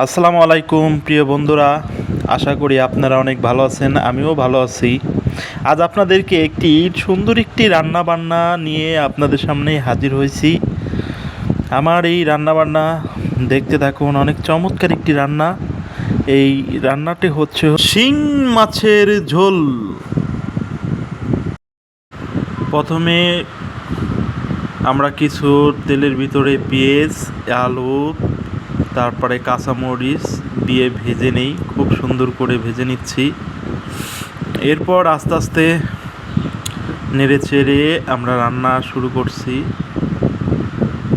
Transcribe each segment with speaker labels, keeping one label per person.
Speaker 1: আসসালামু আলাইকুম প্রিয় বন্ধুরা, আশা করি আপনারা অনেক ভালো আছেন। আমিও ভালো আছি। আজ আপনাদেরকে সুন্দর একটি রান্না বান্না নিয়ে আপনাদের সামনে হাজির হয়েছি। আমার এই রান্না বান্না দেখতে থাকুন, অনেক চমৎকার একটি রান্না। এই রান্নাটি হচ্ছে শিং মাছের ঝোল। প্রথমে আমরা কিছু তেলের ভিতরে পেঁয়াজ, আলু, তারপরে কাঁচামরিচ দিয়ে ভেজে নেই, খুব সুন্দর করে ভেজে নিচ্ছি। এরপর আস্তে আস্তে নেড়ে চেড়ে আমরা রান্না শুরু করছি।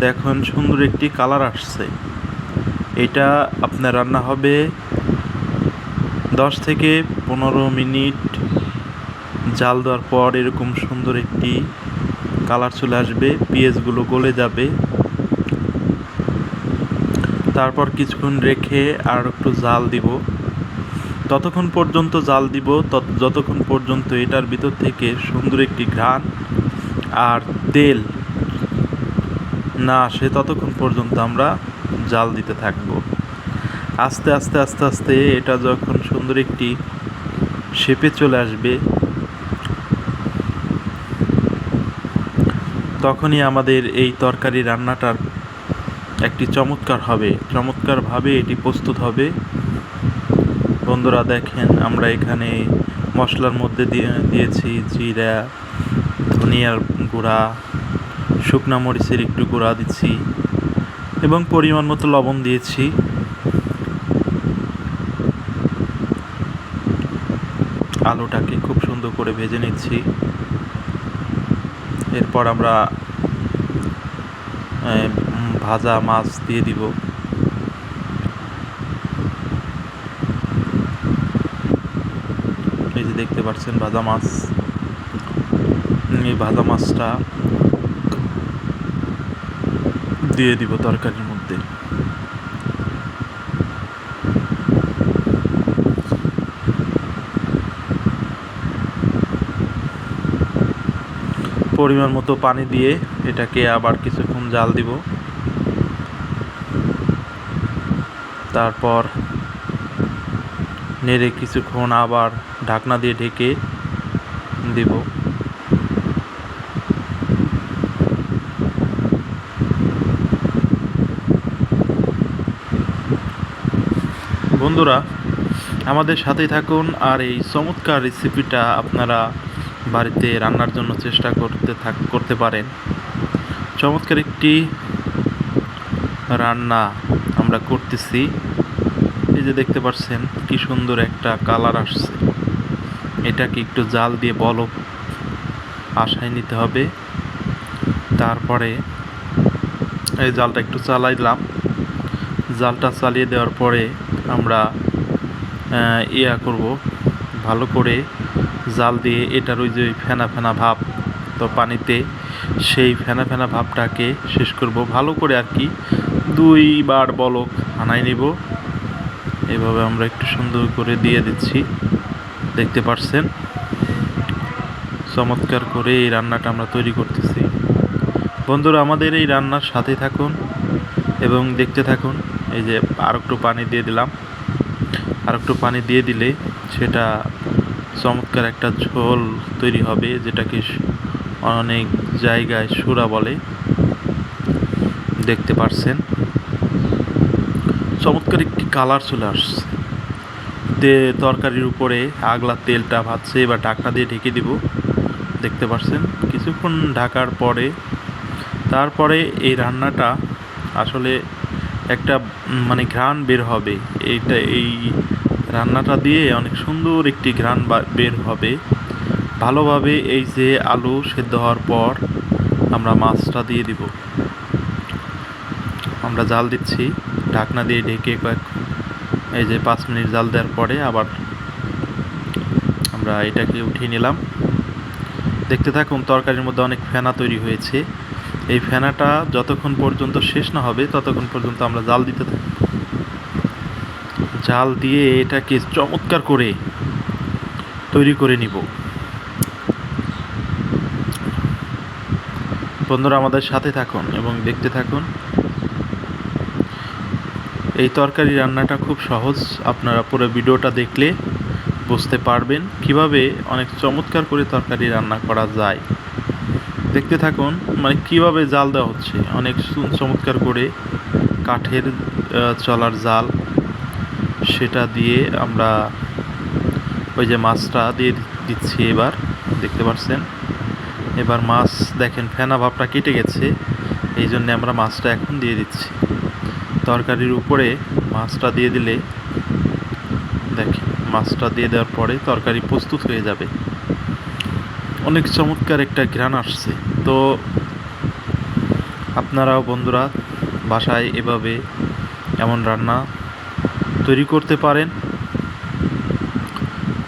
Speaker 1: দেখুন সুন্দর একটি কালার আসছে। এটা আপনার রান্না হবে 10 থেকে 15 মিনিট জাল দেওয়ার পর এরকম সুন্দর একটি কালার চলে আসবে, পেঁয়াজগুলো গলে যাবে। তারপর কিছুক্ষণ রেখে আর একটু জাল দিব। ততক্ষণ পর্যন্ত জাল দিব যতক্ষণ পর্যন্ত এটার ভিতর থেকে সুন্দর একটি ঘ্রাণ আর তেল না আসে, ততক্ষণ পর্যন্ত আমরা জাল দিতে থাকব। আস্তে আস্তে আস্তে আস্তে এটা যখন সুন্দর একটি শেপে চলে আসবে, তখনই আমাদের এই তরকারি রান্নাটার একটি চমৎকারভাবে এটি প্রস্তুত হবে। বন্ধুরা দেখেন, আমরা এখানে মশলার মধ্যে দিয়েছি জিরা, ধনিয়ার গুঁড়া, শুকনা মরিচের একটু গুঁড়া দিচ্ছি এবং পরিমাণ মতো লবণ দিয়েছি। আলুটাকে খুব সুন্দর করে ভেজে নিচ্ছি। এরপর আমরা ভাজা মাছ দিয়ে দিব। এই যে দেখতে পাচ্ছেন ভাজা মাছ। এই ভাজা মাছটা দিয়ে দিব তরকারির মধ্যে। পরিমাণ মতো পানি দিয়ে এটাকে আবার কিছুক্ষণ জাল দিব। তারপর নেড়ে কিছুক্ষণ আবার ঢাকনা দিয়ে ঢেকে দিব। বন্ধুরা আমাদের সাথেই থাকুন আর এই চমৎকার রেসিপিটা আপনারা বাড়িতে রান্নার জন্য চেষ্টা করতে পারেন। চমৎকার একটি রান্না আমরা করতেছি। এই যে দেখতে পাচ্ছেন কি সুন্দর একটা কালার আসছে। এটাকে একটু জাল দিয়ে বলক আসায় নিতে হবে। তারপরে এই জালটা একটু চালাই দিলাম। জালটা চালিয়ে দেওয়ার পরে আমরা করব, ভালো করে জাল দিয়ে এটার ওই যে ফেনা ফেনা ভাব তো পানিতে, সেই ফেনা ফেনা ভাবটাকে শেষ করব ভালো করে আর কি। 2 বার বলক আনাই নেব। এভাবে আমরা একটু সুন্দর করে দিয়ে দিচ্ছি। দেখতে পাচ্ছেন চমৎকার করে এই রান্নাটা আমরা তৈরি করতেছি। বন্ধুরা আমাদের এই রান্নার সাথে থাকুন এবং দেখতে থাকুন। এই যে আর একটু পানি দিয়ে দিলাম। আর একটু পানি দিয়ে দিলে সেটা চমৎকার একটা ঝোল তৈরি হবে, যেটাকে অনেক জায়গায় সুরা বলে। দেখতে পাচ্ছেন চমৎকার একটি কালার চলে আসছে। তরকারির উপরে আগলা তেলটা ভাজছে, এবার ঢাকনা দিয়ে ঢেকে দিব। দেখতে পাচ্ছেন কিছুক্ষণ ঢাকার পরে তারপরে এই রান্নাটা আসলে একটা ঘ্রাণ বের হবে। এই রান্নাটা দিয়ে অনেক সুন্দর একটি ঘ্রাণ বের হবে। ভালোভাবে এই যে আলু সেদ্ধ হওয়ার পর আমরা মাছটা দিয়ে দিব। আমরা জাল দিচ্ছি ঢাকনা দিয়ে ঢেকে এই যে 5 মিনিট জাল দেওয়ার পরে আবার আমরা এটাকে উঠিয়ে নিলাম। দেখতে থাকুন তরকারির মধ্যে অনেক ফেনা তৈরি হয়েছে। এই ফেনাটা যতক্ষণ পর্যন্ত শেষ না হবে ততক্ষণ পর্যন্ত আমরা জাল দিতে থাকি। জাল দিয়ে এটাকে চমৎকার করে তৈরি করে নিব। বন্ধুরা আমাদের সাথে থাকুন এবং দেখতে থাকুন। এই তরকারি রান্নাটা খুব সহজ, আপনারা পুরো ভিডিওটা দেখলে বুঝতে পারবেন কিভাবে অনেক চমৎকার করে তরকারি রান্না করা যায়। দেখতে থাকুন, মানে কিভাবে জাল দেওয়া হচ্ছে অনেক চমৎকার করে কাঠের চলার জাল, সেটা দিয়ে আমরা ওই যে মাছটা দিয়ে দিচ্ছি। এবার দেখতে পাচ্ছেন, এবার মাছ দেখেন ফেনা ভাবটা কেটে গেছে, এই জন্য আমরা মাছটা এখন দিয়ে দিচ্ছি। তরকারির উপরে মাছটা দিয়ে দিলে দেখেন, মাছটা দিয়ে দেওয়ার পরে তরকারি প্রস্তুত হয়ে যাবে। অনেক চমৎকার একটা ঘ্রাণ আসছে। তো আপনারাও বন্ধুরা বাসায় এভাবে এমন রান্না তৈরি করতে পারেন।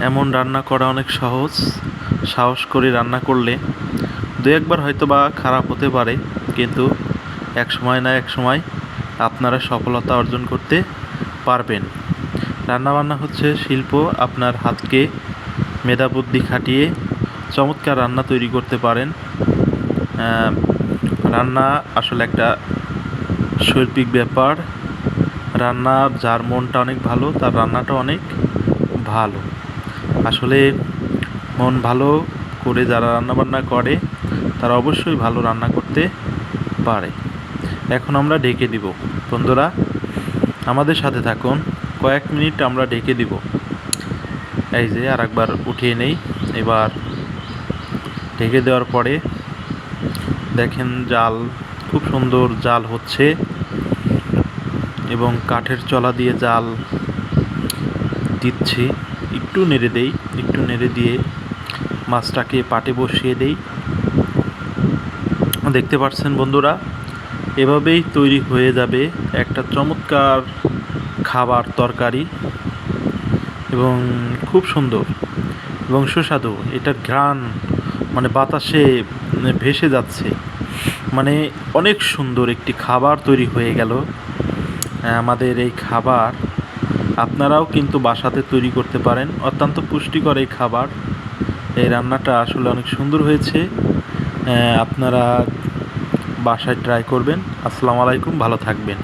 Speaker 1: এমন রান্না করা অনেক সহজ, সাহস করে রান্না করলে দু একবার হয়তো বা খারাপ হতে পারে, কিন্তু এক সময় না এক সময় আপনারা সফলতা অর্জন করতে পারবেন। রান্নাবান্না হচ্ছে শিল্প, আপনার হাতকে মেধাবুদ্ধি খাটিয়ে চমৎকার রান্না তৈরি করতে পারেন। রান্না আসলে একটা শৈল্পিক ব্যাপার। রান্না যার মনটা অনেক ভালো, তার রান্নাটা অনেক ভালো। আসলে মন ভালো করে যারা রান্নাবান্না করে তারা অবশ্যই ভালো রান্না করতে পারে। এখন আমরা ঢেকে দিব। বন্ধুরা আমাদের সাথে থাকুন, কয়েক মিনিট আমরা ঢেকে দিব। এই যে আরেকবার উঠিয়ে নেই। এবার ঢেকে দেওয়ার পরে দেখেন জাল, খুব সুন্দর জাল হচ্ছে এবং কাঠের চলা দিয়ে জাল দিচ্ছি। একটু নেড়ে দেই, একটু নেড়ে দিয়ে মাছটাকে পাটে বসিয়ে দেই। দেখতে পাচ্ছেন বন্ধুরা, এভাবেই তৈরি হয়ে যাবে একটা চমৎকার খাবার তরকারি, এবং খুব সুন্দর এবং সুস্বাদু। এটার ঘ্রাণ মানে বাতাসে ভেসে যাচ্ছে, মানে অনেক সুন্দর একটি খাবার তৈরি হয়ে গেল। আমাদের এই খাবার আপনারাও কিন্তু বাসাতে তৈরি করতে পারেন, অত্যন্ত পুষ্টিকর এই খাবার। এই রান্নাটা আসলে অনেক সুন্দর হয়েছে, আপনারা বাসায় ট্রাই করবেন। আসসালামু আলাইকুম, ভালো থাকবেন।